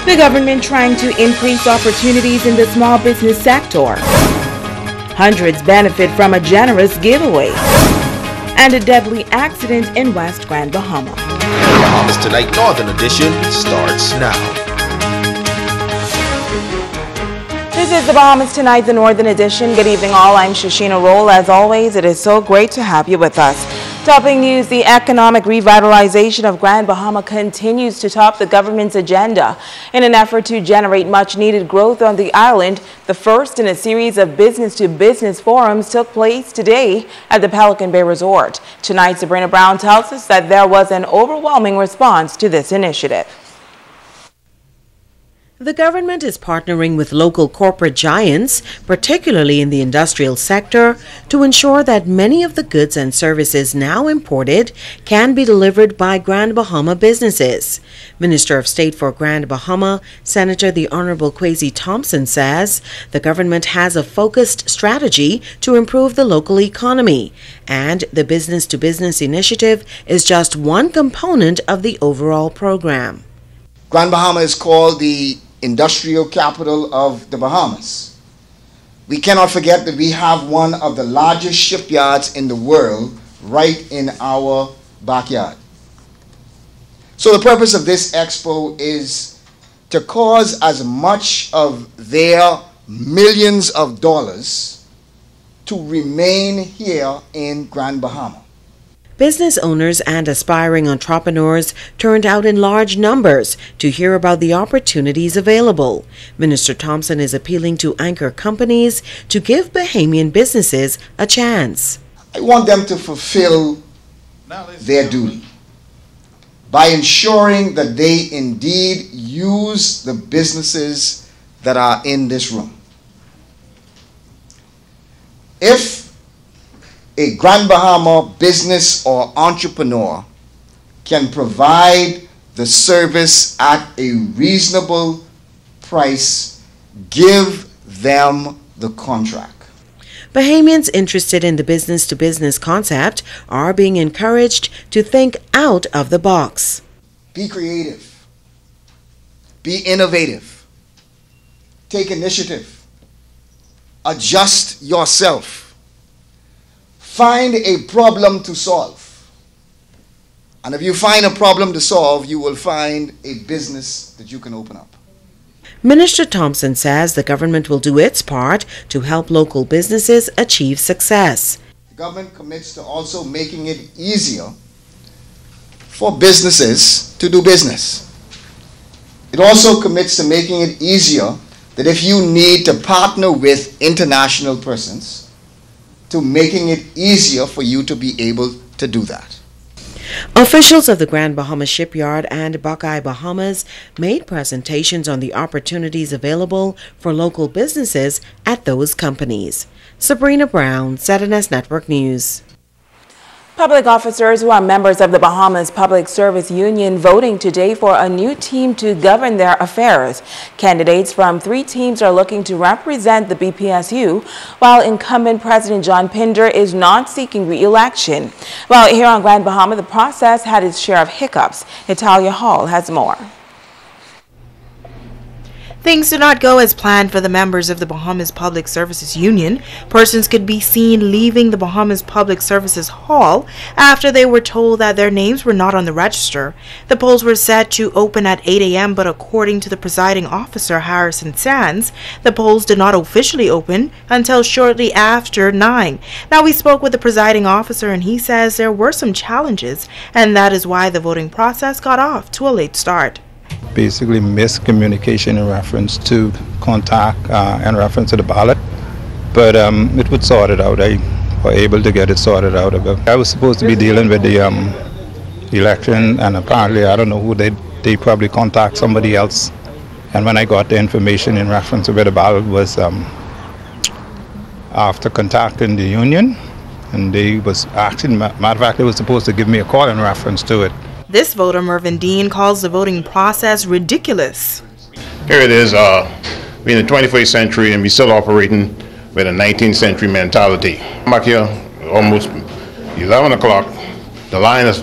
The government trying to increase opportunities in the small business sector. Hundreds benefit from a generous giveaway. And a deadly accident in West Grand Bahama. Bahamas Tonight Northern Edition starts now. This is the Bahamas Tonight, the Northern Edition. Good evening all, I'm Shashina Roll. As always, it is so great to have you with us. Topping news, the economic revitalization of Grand Bahama continues to top the government's agenda. In an effort to generate much-needed growth on the island, the first in a series of business-to-business forums took place today at the Pelican Bay Resort. Tonight, Sabrina Brown tells us that there was an overwhelming response to this initiative. The government is partnering with local corporate giants, particularly in the industrial sector, to ensure that many of the goods and services now imported can be delivered by Grand Bahama businesses. Minister of State for Grand Bahama, Senator the Honorable Kwesi Thompson says the government has a focused strategy to improve the local economy, and the business-to-business initiative is just one component of the overall program. Grand Bahama is called the industrial capital of the Bahamas. We cannot forget that we have one of the largest shipyards in the world right in our backyard. So the purpose of this expo is to cause as much of their millions of dollars to remain here in Grand Bahama. Business owners and aspiring entrepreneurs turned out in large numbers to hear about the opportunities available. Minister Thompson is appealing to anchor companies to give Bahamian businesses a chance. I want them to fulfill their duty by ensuring that they indeed use the businesses that are in this room. If a Grand Bahama business or entrepreneur can provide the service at a reasonable price, give them the contract. Bahamians interested in the business-to-business concept are being encouraged to think out of the box. Be creative. Be innovative. Take initiative. Adjust yourself. Find a problem to solve. And if you find a problem to solve, you will find a business that you can open up. Minister Thompson says the government will do its part to help local businesses achieve success. The government commits to also making it easier for businesses to do business. It also commits to making it easier that if you need to partner with international persons, to making it easier for you to be able to do that. Officials of the Grand Bahama Shipyard and Buckeye Bahamas made presentations on the opportunities available for local businesses at those companies. Sabrina Brown, ZNS Network News. Public officers who are members of the Bahamas Public Service Union voting today for a new team to govern their affairs. Candidates from 3 teams are looking to represent the BPSU, while incumbent President John Pinder is not seeking re-election. Well, here on Grand Bahama, the process had its share of hiccups. Italia Hall has more. Things did not go as planned for the members of the Bahamas Public Services Union. Persons could be seen leaving the Bahamas Public Services Hall after they were told that their names were not on the register. The polls were set to open at 8 a.m., but according to the presiding officer, Harrison Sands, the polls did not officially open until shortly after 9. Now, we spoke with the presiding officer, and he says there were some challenges, and that is why the voting process got off to a late start. Basically miscommunication in reference to contact in reference to the ballot, but it was sorted out. I was able to get it sorted out. I was supposed to be dealing with the election, and apparently I don't know who they probably contact somebody else. And when I got the information in reference to where the ballot was, after contacting the union, and they was actually, matter of fact, they was supposed to give me a call in reference to it. This voter, Mervyn Dean, calls the voting process ridiculous. Here it is, we're in the 21st century and we're still operating with a 19th century mentality. I'm back here almost 11 o'clock. The line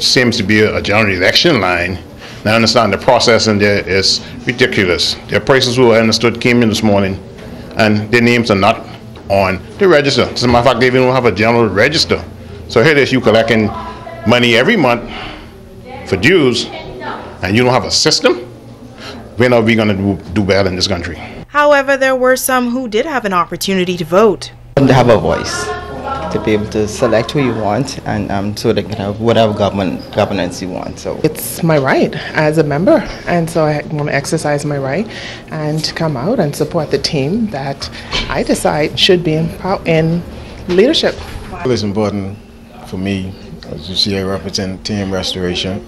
seems to be a general election line, Now, I understand the process in there is ridiculous. Their prices were understood came in this morning, and their names are not on the register. As a matter of fact, they even don't have a general register. So here it is, you collecting money every month for dues, and you don't have a system. When are we going to do better in this country? However, there were some who did have an opportunity to vote. To have a voice, to be able to select who you want, and so they can have whatever governance you want. So it's my right as a member, and so I want to exercise my right and come out and support the team that I decide should be in leadership. It's important for me. As you see, I represent Team Restoration,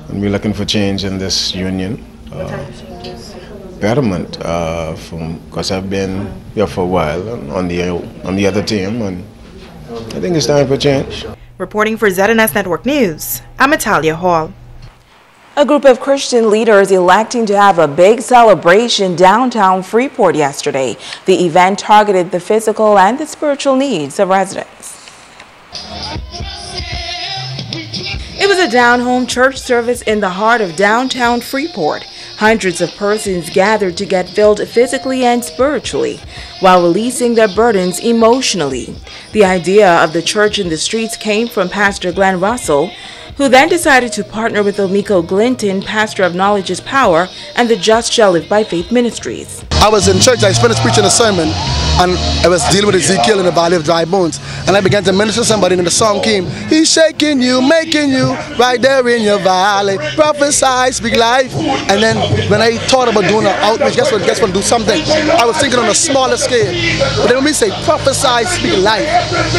and we're looking for change in this union. Betterment, because I've been here for a while on the other team, and I think it's time for change. Reporting for ZNS Network News, I'm Natalia Hall. A group of Christian leaders electing to have a big celebration downtown Freeport yesterday. The event targeted the physical and the spiritual needs of residents. It was a down-home church service in the heart of downtown Freeport. Hundreds of persons gathered to get filled physically and spiritually while releasing their burdens emotionally. The idea of the church in the streets came from Pastor Glenn Russell, who then decided to partner with Omiko Glinton, pastor of Knowledge is Power, and the Just Shall Live by Faith Ministries. I was in church, I finished preaching a sermon, and I was dealing with Ezekiel in the Valley of Dry Bones, and I began to minister to somebody, and the song came, he's shaking you, making you, right there in your valley, prophesy, speak life. And then when I thought about doing an outreach, guess what, do something. I was thinking on a smaller scale, but then when we say prophesy, speak life,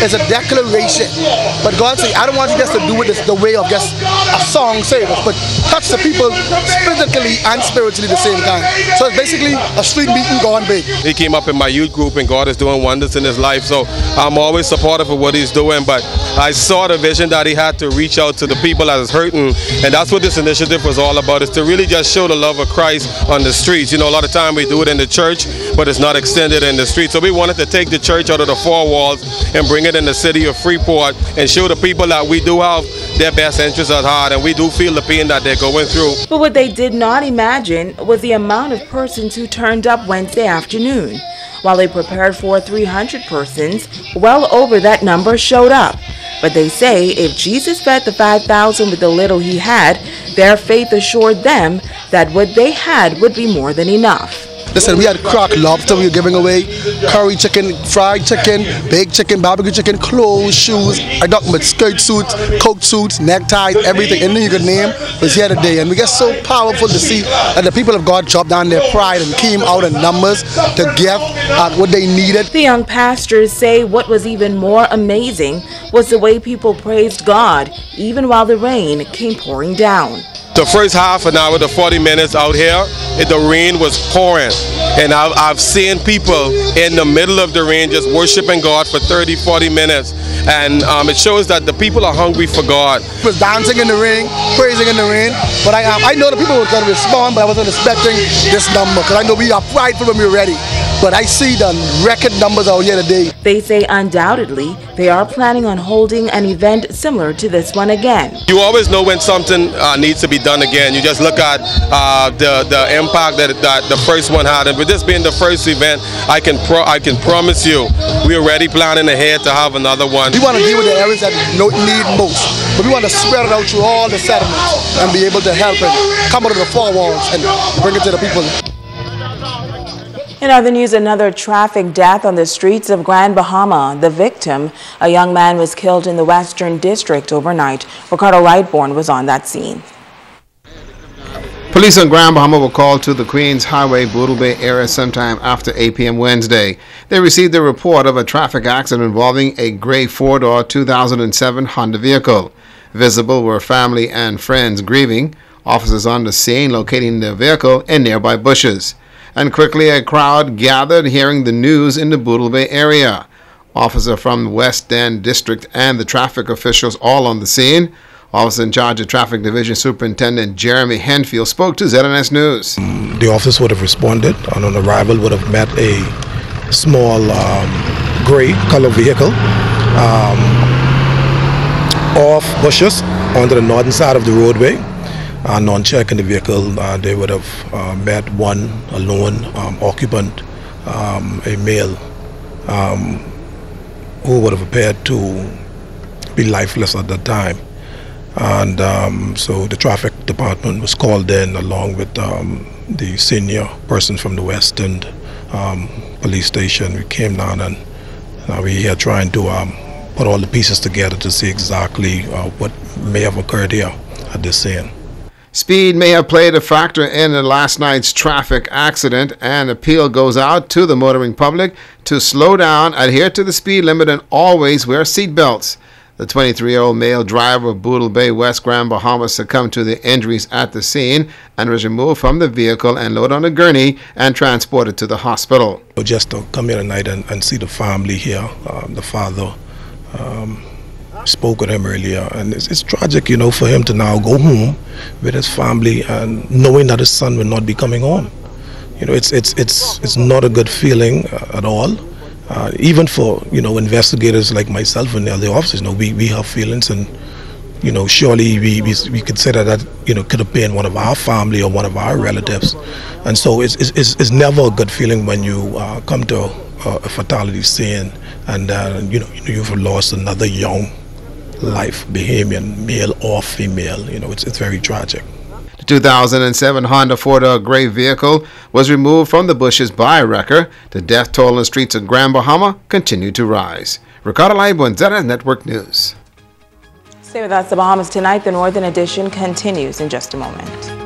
it's a declaration. But God said, I don't want you just to do it the way of just a song service, but touch the people physically and spiritually at the same time. So it's basically a street meeting gone big. He came up in my youth group, and God is doing wonders in his life, so I'm always supportive of what he's doing, but I saw the vision that he had to reach out to the people that is hurting, and that's what this initiative was all about, is to really just show the love of Christ on the streets. You know, a lot of time we do it in the church, but it's not extended in the streets, so we wanted to take the church out of the four walls and bring it in the city of Freeport and show the people that we do have their best interests at heart, and we do feel the pain that they're going through. But what they did not imagine was the amount of persons who turned up Wednesday afternoon. While they prepared for 300 persons, well over that number showed up. But they say if Jesus fed the 5,000 with the little he had, their faith assured them that what they had would be more than enough. Listen, we had cracked lobster we were giving away, curry chicken, fried chicken, baked chicken, barbecue chicken, clothes, shoes. I talked about skirt suits, coat suits, neckties, everything, anything you could name was here today. And we get so powerful to see that the people of God dropped down their pride and came out in numbers to give what they needed. The young pastors say what was even more amazing was the way people praised God, even while the rain came pouring down. The first half an hour to 40 minutes out here, the rain was pouring, and I've seen people in the middle of the rain just worshiping God for 30-40 minutes, and it shows that the people are hungry for God. Was dancing in the rain, praising in the rain, but I know the people were going to respond, but I wasn't expecting this number, because I know we are prideful when we're ready. But I see the record numbers out here today. They say undoubtedly they are planning on holding an event similar to this one again. You always know when something needs to be done again. You just look at the impact that the first one had, and with this being the first event, I can promise you we're already planning ahead to have another one. We want to deal with the areas that need most, but we want to spread it out through all the settlements and be able to help and come out of the four walls and bring it to the people. In other news, another traffic death on the streets of Grand Bahama. The victim, a young man, was killed in the Western District overnight. Ricardo Lightborn was on that scene. Police on Grand Bahama were called to the Queens Highway, Boodle Bay area sometime after 8 p.m. Wednesday. They received a report of a traffic accident involving a gray four-door 2007 Honda vehicle. Visible were family and friends grieving. Officers on the scene locating the vehicle in nearby bushes. And quickly a crowd gathered hearing the news in the Boodle Bay area. Officer from the West End District and the traffic officials all on the scene. Officer in charge of Traffic Division Superintendent Jeremy Henfield spoke to ZNS News. The officer would have responded and on arrival would have met a small gray color vehicle off bushes onto the northern side of the roadway. non-checking the vehicle, they would have met one alone occupant, a male, who would have appeared to be lifeless at that time. And so the traffic department was called in along with the senior person from the West End police station. We came down and we are trying to put all the pieces together to see exactly what may have occurred here at this scene. Speed may have played a factor in last night's traffic accident. An appeal goes out to the motoring public to slow down, adhere to the speed limit, and always wear seat belts. The 23-year-old male driver of Boodle Bay, West Grand, Bahamas, succumbed to the injuries at the scene and was removed from the vehicle and loaded on a gurney and transported to the hospital. Just to come here tonight and see the family here, the father spoke with him earlier, and it's tragic, you know, for him to now go home with his family and knowing that his son will not be coming home. You know, it's not a good feeling at all. Even for, you know, investigators like myself and the other officers, you know, we have feelings, and, you know, surely we consider that, you know, could have been one of our family or one of our relatives. And so it's never a good feeling when you come to a fatality scene and, you know, you've lost another young life, Bahamian, male or female. You know, it's very tragic. The 2007 Honda 4-door gray vehicle was removed from the bushes by a wrecker. The death toll in the streets of Grand Bahama continued to rise. Ricardo Laibo, ZRS Network News. Stay with us. The Bahamas Tonight, the Northern Edition, continues in just a moment.